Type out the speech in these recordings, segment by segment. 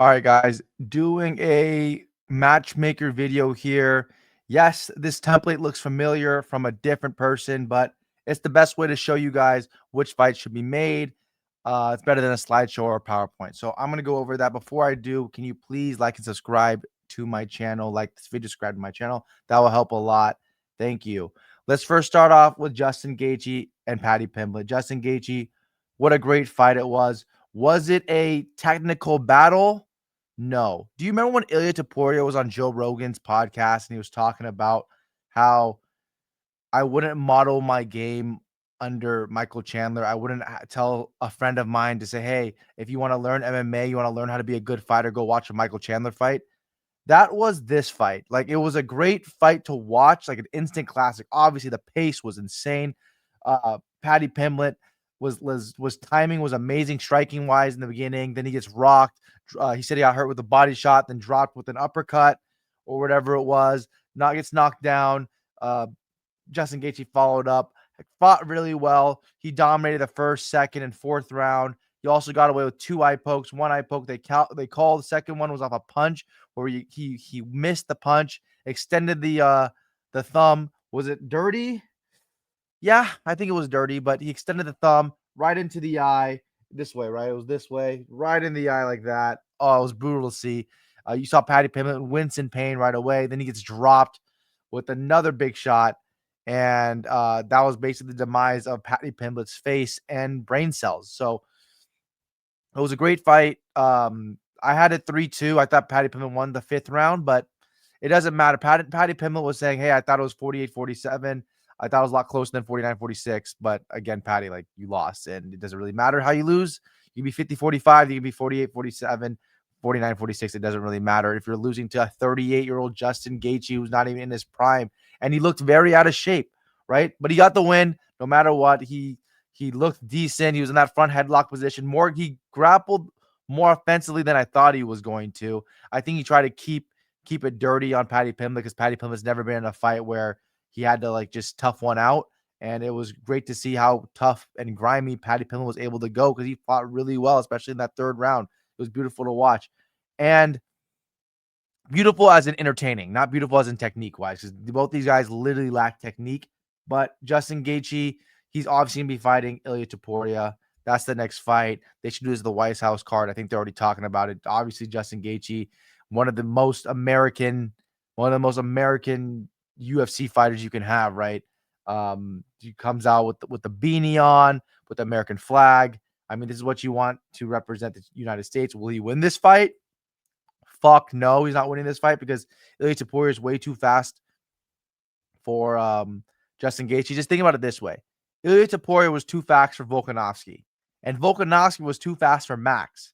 All right, guys, doing a matchmaker video here. Yes, this template looks familiar from a different person, but it's the best way to show you guys which fights should be made. It's better than a slideshow or a PowerPoint. So I'm going to go over that. Before I do, can you please like and subscribe to my channel? Like this video, subscribe to my channel. That will help a lot. Thank you. Let's first start off with Justin Gaethje and Paddy Pimblett. Justin Gaethje, what a great fight it was. Was it a technical battle? No. Do you remember when Ilya Taporia was on Joe Rogan's podcast and he was talking about how I wouldn't model my game under Michael Chandler? I wouldn't tell a friend of mine to say, hey, if you want to learn MMA, you want to learn how to be a good fighter, go watch a Michael Chandler fight. That was this fight. Like, it was a great fight to watch, like an instant classic. Obviously, the pace was insane. Paddy Pimblett was timing was amazing, striking wise in the beginning. Then he gets rocked. He said he got hurt with a body shot, then dropped with an uppercut or whatever it was. Gets knocked down. Justin Gaethje followed up, fought really well. He dominated the first, second, and fourth round. He also got away with 2 eye pokes. 1 eye poke they called. The second one was off a punch where he missed the punch, extended the thumb. Was it dirty? Yeah, I think it was dirty, but he extended the thumb right into the eye this way, right? It was this way, right in the eye like that. Oh, it was brutal to see. You saw Paddy Pimblett wince in pain right away. Then he gets dropped with another big shot. And that was basically the demise of Paddy Pimblett's face and brain cells. So it was a great fight. I had it 3-2. I thought Paddy Pimblett won the 5th round, but it doesn't matter. Paddy Pimblett was saying, hey, I thought it was 48-47. I thought it was a lot closer than 49-46. But again, Paddy, like, you lost, and it doesn't really matter how you lose. You can be 50-45. You can be 48-47, 49-46. It doesn't really matter. If you're losing to a 38-year-old Justin Gaethje who's not even in his prime, and he looked very out of shape, right? But he got the win no matter what. He looked decent. He was in that front headlock position. He grappled more offensively than I thought he was going to. I think he tried to keep it dirty on Paddy Pimblett because Paddy Pimblett's never been in a fight where he had to like just tough one out. And it was great to see how tough and grimy Paddy Pimblett was able to go because he fought really well, especially in that 3rd round. It was beautiful to watch. And beautiful as in entertaining, not beautiful as in technique wise, because both these guys literally lack technique. But Justin Gaethje, he's obviously going to be fighting Ilya Taporia. That's the next fight. They should do this as the White House card. I think they're already talking about it. Obviously, Justin Gaethje, one of the most American UFC fighters you can have, right? He comes out with the beanie on, with the American flag. I mean, this is what you want to represent the United States. Will he win this fight? Fuck no, he's not winning this fight because Ilya Taporia is way too fast for Justin Gaethje. Just think about it this way. Ilya Taporia was too fast for Volkanovski, and Volkanovski was too fast for Max.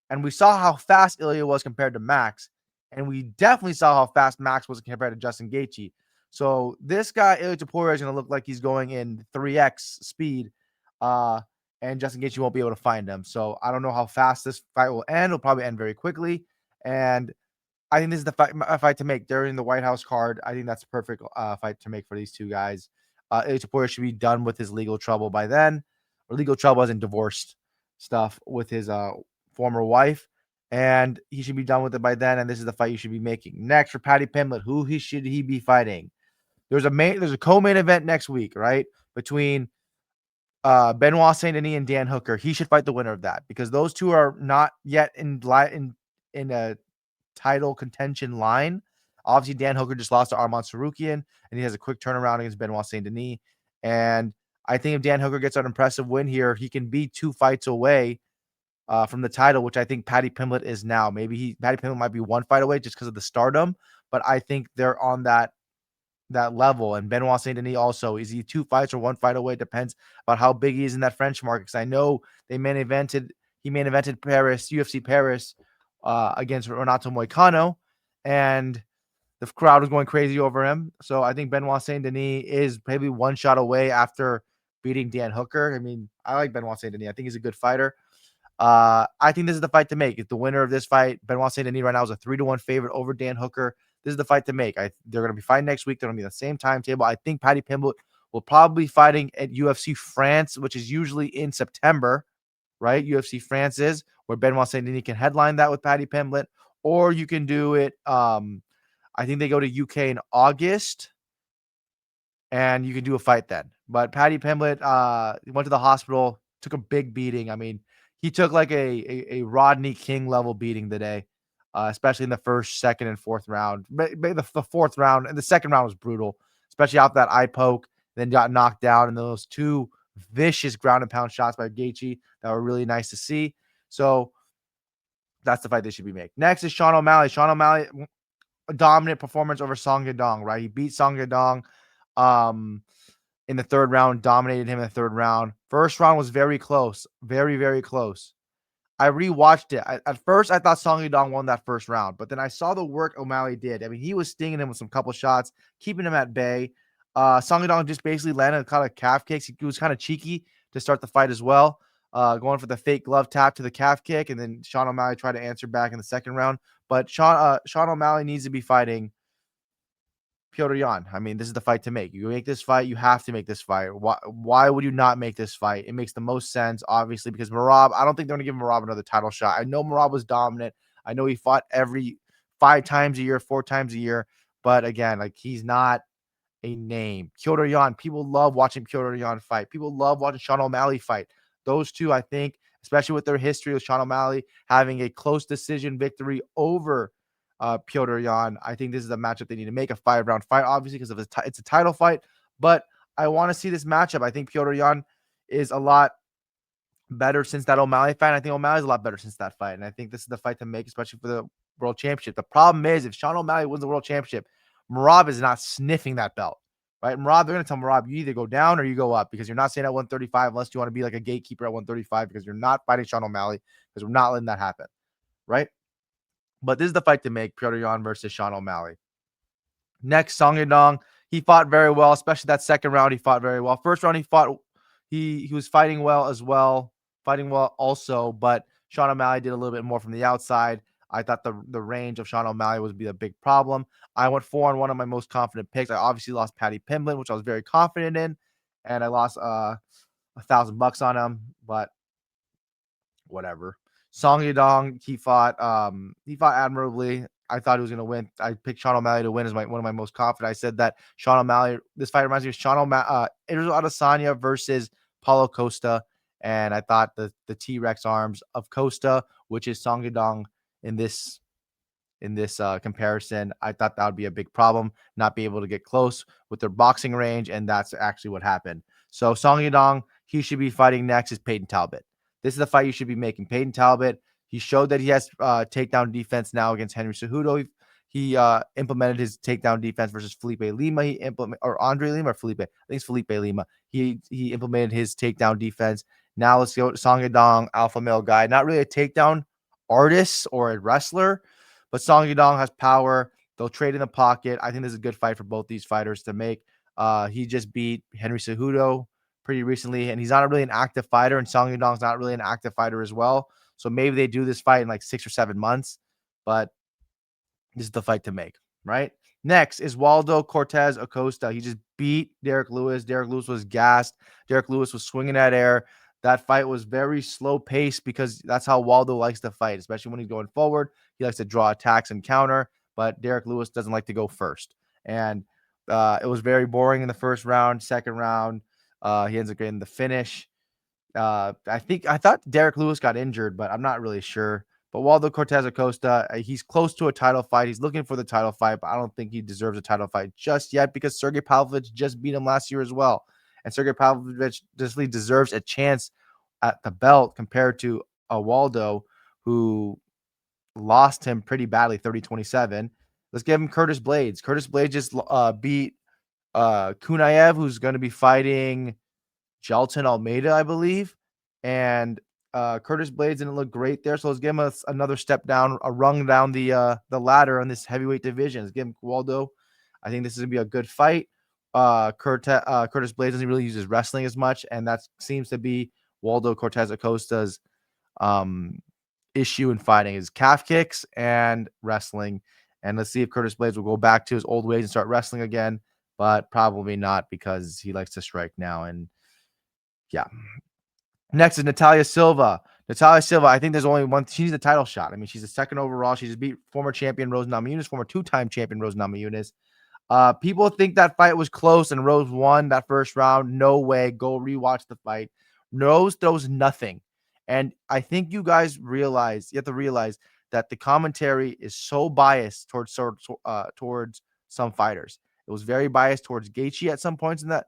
And we saw how fast Ilya was compared to Max, and we definitely saw how fast Max was compared to Justin Gaethje. So this guy, Ilya Taporia, is going to look like he's going in 3x speed, and Justin Gaethje won't be able to find him. So I don't know how fast this fight will end. It'll probably end very quickly. And I think this is the fight to make during the White House card. I think that's a perfect fight to make for these two guys. Ilya Taporia should be done with his legal trouble by then, or legal trouble as in divorced stuff with his former wife, and he should be done with it by then. And this is the fight you should be making next for Paddy Pimblett. Who should he be fighting? There's a co-main event next week, right, between Benoit Saint Denis and Dan Hooker. He should fight the winner of that because those two are not yet in a title contention line. Obviously, Dan Hooker just lost to Arman Sarukian, and he has a quick turnaround against Benoit Saint Denis. And I think if Dan Hooker gets an impressive win here, he can be 2 fights away from the title, which I think Paddy Pimblett is now. Maybe Paddy Pimblett might be 1 fight away just because of the stardom, but I think they're on that level. And Benoit Saint Denis also, is he 2 fights or 1 fight away? It depends about how big he is in that French market. Because I know he main evented Paris, UFC Paris, against Renato Moicano, and the crowd was going crazy over him. So I think Benoit Saint Denis is maybe 1 shot away after beating Dan Hooker. I mean, I like Benoit Saint Denis. I think he's a good fighter. I think this is the fight to make. If the winner of this fight, Benoit Saint Denis right now is a 3-1 favorite over Dan Hooker. This is the fight to make. They're going to be fighting next week. They're going to be on the same timetable. I think Paddy Pimblett will probably be fighting at UFC France, which is usually in September. right? UFC France is, where Benoit Saint Denis can headline that with Paddy Pimblett, or you can do it. I think they go to UK in August, and you can do a fight then. But Paddy Pimblett went to the hospital, took a big beating. I mean, he took like a Rodney King level beating today, especially in the first, second, and fourth round. But the fourth round and the second round was brutal, especially off that eye poke, then got knocked down, and those two vicious ground and pound shots by Gaethje that were really nice to see. So that's the fight they should be making. Next is Sean O'Malley. Sean O'Malley, a dominant performance over Song Yadong, right? He beat Song Yadong in the third round, dominated him in the third round. First round was very close, very, very close. I rewatched it. At first, I thought Song Yadong won that first round, but then I saw the work O'Malley did. I mean, he was stinging him with some couple shots, keeping him at bay. Song Yadong just basically landed a kind of calf kicks. He was kind of cheeky to start the fight as well, going for the fake glove tap to the calf kick, and then Sean O'Malley tried to answer back in the second round. But Sean O'Malley needs to be fighting Petr Yan. I mean, this is the fight to make. You make this fight, you have to make this fight. Why would you not make this fight? It makes the most sense, obviously, because Merab, I don't think they're going to give Merab another title shot. I know Merab was dominant. I know he fought every 5 times a year, 4 times a year. But again, like, he's not a name. Petr Yan, people love watching Petr Yan fight. People love watching Sean O'Malley fight. Those two, I think, especially with their history with Sean O'Malley having a close decision victory over Petr Yan, I think this is a matchup they need to make, a 5-round fight, obviously, because of it's a title fight. But I want to see this matchup. I think Petr Yan is a lot better since that O'Malley fight. I think O'Malley's a lot better since that fight. And I think this is the fight to make, especially for the world championship. The problem is, if Sean O'Malley wins the world championship, Merab is not sniffing that belt, right? Merab, they're going to tell Merab, you either go down or you go up, because you're not staying at 135 unless you want to be like a gatekeeper at 135, because you're not fighting Sean O'Malley, because we're not letting that happen, right? But this is the fight to make, Petr Yan versus Sean O'Malley. Next, Song Yadong. He fought very well, especially that second round. He fought very well. First round, he was fighting well as well, fighting well also. But Sean O'Malley did a little bit more from the outside. I thought the range of Sean O'Malley would be a big problem. I went 4-1 on my most confident picks. I obviously lost Paddy Pimblett, which I was very confident in, and I lost $1,000 on him. But whatever. Song Yadong, he fought admirably. I thought he was going to win. I picked Sean O'Malley to win as one of my most confident. I said that Sean O'Malley, this fight reminds me of Sean O'Malley, Israel Adesanya versus Paulo Costa. And I thought the T-Rex arms of Costa, which is Song Yadong in this comparison, I thought that would be a big problem, not be able to get close with their boxing range. And that's actually what happened. So Song Yadong, he should be fighting next is Peyton Talbot. This is the fight you should be making. Peyton Talbot, he showed that he has takedown defense now against Henry Cejudo. He implemented his takedown defense versus Felipe Lima. Or Andre Lima or Felipe. I think it's Felipe Lima. He implemented his takedown defense. Now let's go to Song Yadong, alpha male guy. Not really a takedown artist or a wrestler, but Song Yadong has power. They'll trade in the pocket. I think this is a good fight for both these fighters to make. He just beat Henry Cejudo pretty recently, and he's not really an active fighter, and Song Yadong's not really an active fighter as well. So maybe they do this fight in like 6 or 7 months, but this is the fight to make, right? Next is Waldo Cortez Acosta. He just beat Derek Lewis. Derek Lewis was gassed. Derek Lewis was swinging at air. That fight was very slow paced because that's how Waldo likes to fight, especially when he's going forward. He likes to draw attacks and counter, but Derek Lewis doesn't like to go first. And it was very boring in the first round. Second round, he ends up getting the finish. I thought Derek Lewis got injured, but I'm not really sure. But Waldo Cortez Acosta, he's close to a title fight. He's looking for the title fight, but I don't think he deserves a title fight just yet because Sergey Pavlovich just beat him last year as well. And Sergey Pavlovich just deserves a chance at the belt compared to Waldo, who lost him pretty badly, 30-27. Let's give him Curtis Blades. Curtis Blades just beat Kunaev, who's going to be fighting Gelton Almeida, I believe. And Curtis Blades didn't look great there. So let's give him another step down, a rung down the ladder in this heavyweight division. Let's give him Waldo. I think this is going to be a good fight. Curtis Blades doesn't really use his wrestling as much, and that seems to be Waldo Cortez Acosta's issue in fighting is calf kicks and wrestling. And let's see if Curtis Blades will go back to his old ways and start wrestling again, but probably not because he likes to strike now. And yeah. Next is Natalia Silva. Natalia Silva, I think there's only one. She needs a title shot. I mean, she's the second overall. She just beat former champion Rose Namajunas, former two-time champion Rose Namajunas. People think that fight was close and Rose won that first round. No way. Go rewatch the fight. Rose throws nothing. And I think you guys realize, you have to realize that the commentary is so biased towards some fighters. It was very biased towards Gaethje at some points in that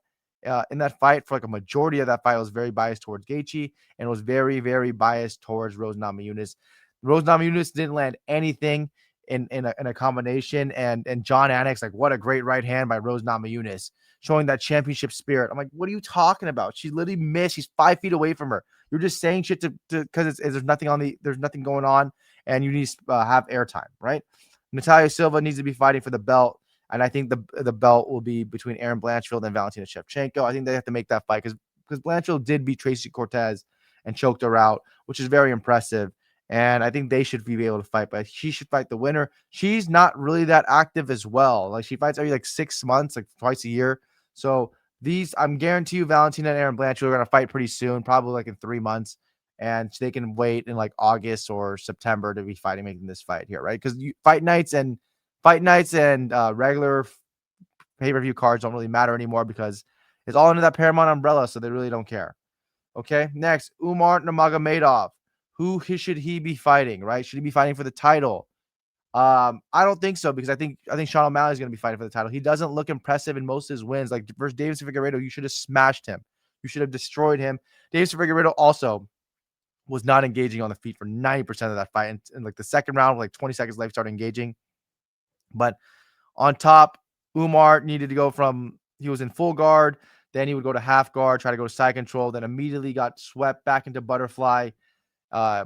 fight. For like a majority of that fight, it was very biased towards Gaethje, and it was very, very biased towards Rose Namajunas. Rose Namajunas didn't land anything in a combination. And John Anik's like, what a great right hand by Rose Namajunas, showing that championship spirit. I'm like, what are you talking about? She literally missed. She's 5 feet away from her. You're just saying shit to because there's nothing going on, and you need to have airtime, right? Natalia Silva needs to be fighting for the belt. And I think the belt will be between Aaron Blanchfield and Valentina Shevchenko. I think they have to make that fight because Blanchfield did beat Tracy Cortez and choked her out, which is very impressive. And I think they should be able to fight, but she should fight the winner. She's not really that active as well. Like she fights every like 6 months, like twice a year. So I'm guarantee you, Valentina and Aaron Blanchfield are going to fight pretty soon, probably like in 3 months, and they can wait in like August or September to be making this fight here, right? Because fight nights and regular pay-per-view cards don't really matter anymore because it's all under that Paramount umbrella, so they really don't care. Okay, next, Umar Nurmagomedov. Should he be fighting, right? Should he be fighting for the title? I don't think so because I think Sean O'Malley is going to be fighting for the title. He doesn't look impressive in most of his wins. Like versus Davis Figueiredo, you should have smashed him. You should have destroyed him. Davis Figueiredo also was not engaging on the feet for 90% of that fight. And like the second round, like 20 seconds left, started engaging. But on top, Umar needed to go he was in full guard, then he would go to half guard, try to go to side control, then immediately got swept back into butterfly, uh,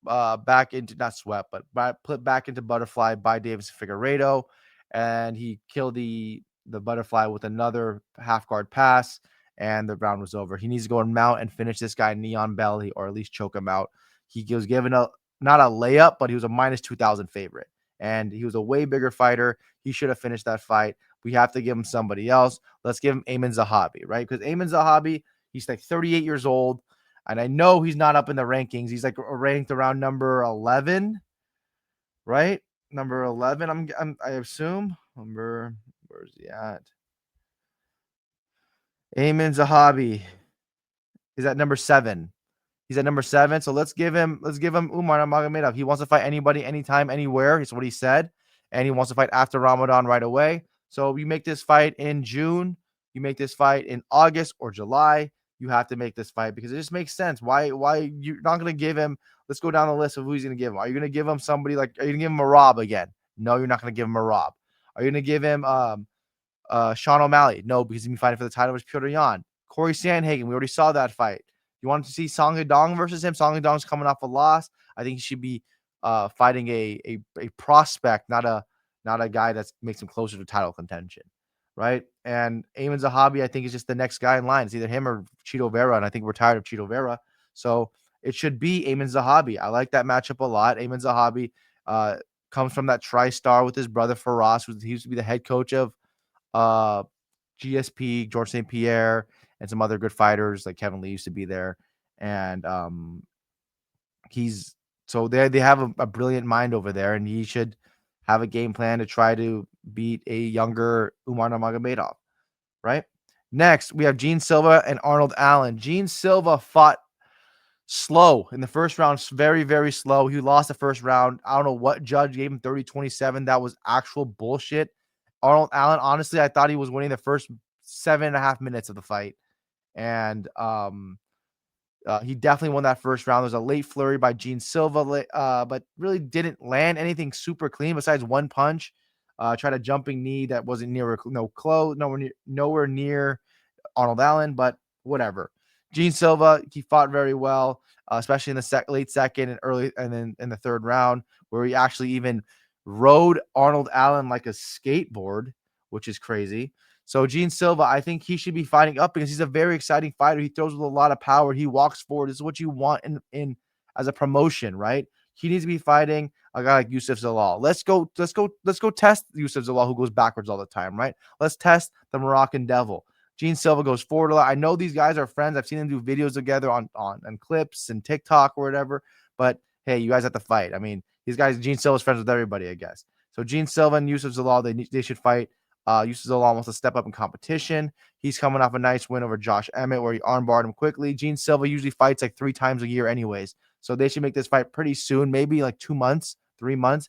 back into not swept, but put back into butterfly by Davis Figueiredo, and he killed the butterfly with another half guard pass, and the round was over. He needs to go and mount and finish this guy Neon Belly, or at least choke him out. He was given not a layup, but he was a minus 2,000 favorite, and he was a way bigger fighter. He should have finished that fight. We have to give him somebody else. Let's give him Ayman Zahabi, right? Because Ayman Zahabi, he's like 38 years old. And I know he's not up in the rankings. He's like ranked around number 11, right? Number 11, I assume. Where's he at? Ayman Zahabi is at number 7. He's at number 7. So let's give him Umar Nurmagomedov. He wants to fight anybody, anytime, anywhere. That's what he said. And he wants to fight after Ramadan right away. So you make this fight in June, you make this fight in August or July. You have to make this fight because it just makes sense. Why you're not going to give him? Let's go down the list of who he's going to give him. Are you going to give him somebody like? Are you going to give him a Rob again? No, you're not going to give him a Rob. Are you going to give him Sean O'Malley? No, because he's been fighting for the title with Petr Yan. Corey Sandhagen, we already saw that fight. You wanted to see Song Yadong versus him? Song Yadong's coming off a loss. I think he should be fighting a prospect, not a guy that makes him closer to title contention, right? And Ayman Zahabi, I think, is just the next guy in line. It's either him or Chito Vera, and I think we're tired of Chito Vera. So it should be Ayman Zahabi. I like that matchup a lot. Ayman Zahabi comes from that TriStar with his brother Faraz, he used to be the head coach of GSP, George St. Pierre, and some other good fighters like Kevin Lee used to be there. And they have a brilliant mind over there, and he should have a game plan to try to beat a younger Umar Nurmagomedov, right? Next, we have Gene Silva and Arnold Allen. Gene Silva fought slow in the first round, very, very slow. He lost the first round. I don't know what judge gave him 30-27. That was actual bullshit. Arnold Allen, honestly, I thought he was winning the first 7.5 minutes of the fight. And he definitely won that first round. There's a late flurry by Gene Silva, but really didn't land anything super clean besides one punch. Tried a jumping knee that wasn't nowhere near Arnold Allen, but whatever. Gene Silva, he fought very well, especially in the late second and then in the third round, where he actually even rode Arnold Allen like a skateboard, which is crazy. So Gene Silva, I think he should be fighting up because he's a very exciting fighter. He throws with a lot of power. He walks forward. This is what you want in as a promotion, right? He needs to be fighting a guy like Youssef Zalal. Let's go test Youssef Zalal, who goes backwards all the time, right? Let's test the Moroccan Devil. Gene Silva goes forward a lot. I know these guys are friends. I've seen them do videos together on clips and TikTok or whatever. But hey, you guys have to fight. I mean, these guys, Gene Silva's friends with everybody, I guess. So Gene Silva and Yusuf Zalal, they should fight. Yusuf Zalal wants to step up in competition. He's coming off a nice win over Josh Emmett where he armbarred him quickly. Gene Silva usually fights like 3 times a year anyways. So they should make this fight pretty soon, maybe like 2 months, 3 months.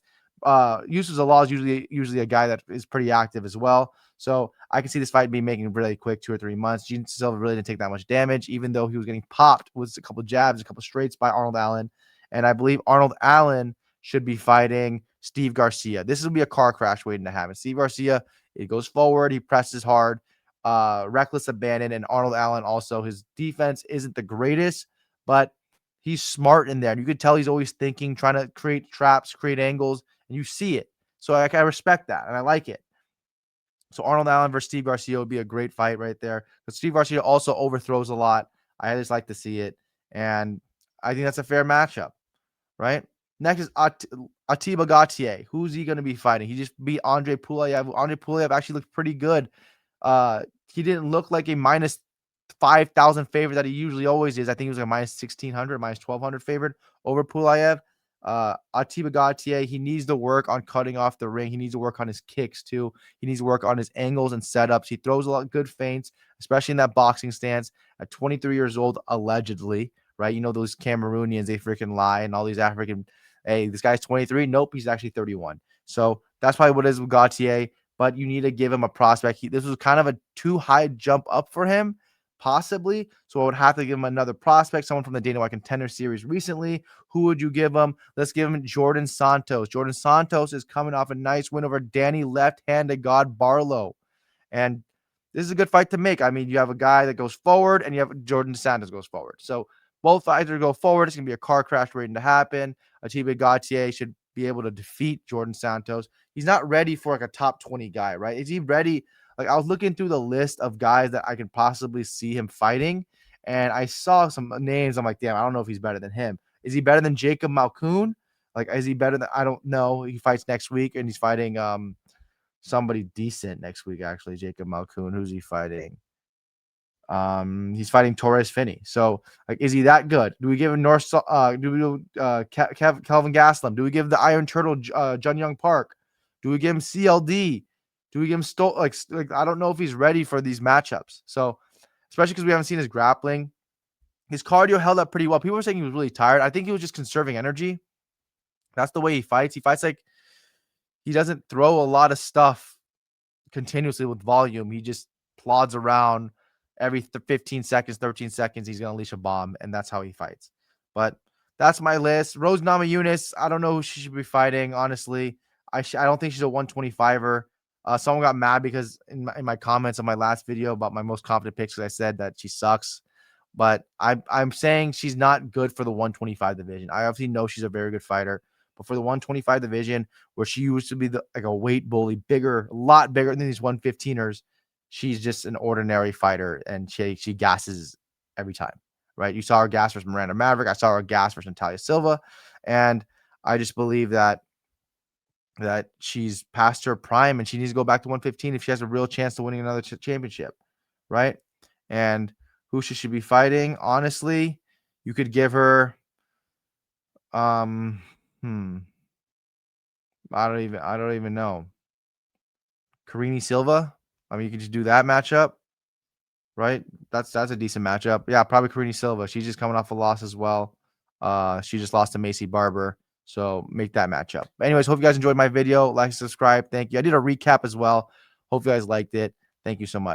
Yusuf Zalal is usually a guy that is pretty active as well. So I can see this fight being making really quick, 2 or 3 months. Gene Silva really didn't take that much damage, even though he was getting popped with a couple jabs, a couple straights by Arnold Allen. And I believe Arnold Allen should be fighting Steve Garcia. This will be a car crash waiting to happen. Steve Garcia, he goes forward, he presses hard, reckless abandon, and Arnold Allen also, his defense isn't the greatest, but he's smart in there. And you could tell he's always thinking, trying to create traps, create angles, and you see it. So I respect that, and I like it. So Arnold Allen versus Steve Garcia would be a great fight right there. But Steve Garcia also overthrows a lot. I just like to see it. And I think that's a fair matchup, right? Next is Atiba Gautier. Who's he going to be fighting? He just beat Andre Pulayev. Andre Pulayev actually looked pretty good. He didn't look like a minus 5,000 favorite that he usually always is. I think he was like a minus 1,600, minus 1,200 favorite over Pulayev. Atiba Gautier, he needs to work on cutting off the ring. He needs to work on his kicks too. He needs to work on his angles and setups. He throws a lot of good feints, especially in that boxing stance. At 23 years old, allegedly, right? You know, those Cameroonians, they freaking lie, and all these African, hey, this guy's 23. Nope, he's actually 31. So that's probably what it is with Gautier, but you need to give him a prospect. This was kind of a too high jump up for him, possibly. So I would have to give him another prospect, someone from the Dana White Contender Series recently. Who would you give him? Let's give him Jordan Santos. Jordan Santos is coming off a nice win over Danny left-handed God Barlow. And this is a good fight to make. I mean, you have a guy that goes forward and you have Jordan Santos goes forward. So both fighters go forward. It's going to be a car crash waiting to happen. Atiba Gautier should be able to defeat Jordan Santos. He's not ready for like a top 20 guy, right? Is he ready? Like, I was looking through the list of guys that I can possibly see him fighting, and I saw some names. I'm like, damn, I don't know if he's better than him. Is he better than Jacob Malkoun? Like, is he better than, I don't know. He fights next week, and he's fighting somebody decent next week, actually. Jacob Malkoun. Who's he fighting? He's fighting Torres Finney. So, like, is he that good? Do we give him Calvin Gaslam? Do we give the Iron Turtle Jun Young Park? Do we give him CLD? Do we give him like I don't know if he's ready for these matchups. So, especially because we haven't seen his grappling. His cardio held up pretty well. People were saying he was really tired. I think he was just conserving energy. That's the way he fights. He fights like he doesn't throw a lot of stuff continuously with volume. He just plods around every 15 seconds, 13 seconds. He's going to unleash a bomb, and that's how he fights. But that's my list. Rose Namajunas, I don't know who she should be fighting, honestly. I don't think she's a 125er. Someone got mad because in my comments on my last video about my most confident picks, I said that she sucks. But I'm saying she's not good for the 125 division. I obviously know she's a very good fighter, but for the 125 division, where she used to be like a weight bully, bigger, a lot bigger than these 115ers, she's just an ordinary fighter, and she gasses every time, right? You saw her gas versus Miranda Maverick. I saw her gas versus Natalia Silva, and I just believe that she's past her prime and she needs to go back to 115 if she has a real chance to winning another championship, right? And who she should be fighting, honestly, you could give her I don't even know. Karini Silva. I mean, you could just do that matchup, right? That's a decent matchup. Yeah, probably Karini Silva. She's just coming off a loss as well. She just lost to Macy Barber. So make that matchup. Anyways, hope you guys enjoyed my video. Like, subscribe. Thank you. I did a recap as well. Hope you guys liked it. Thank you so much.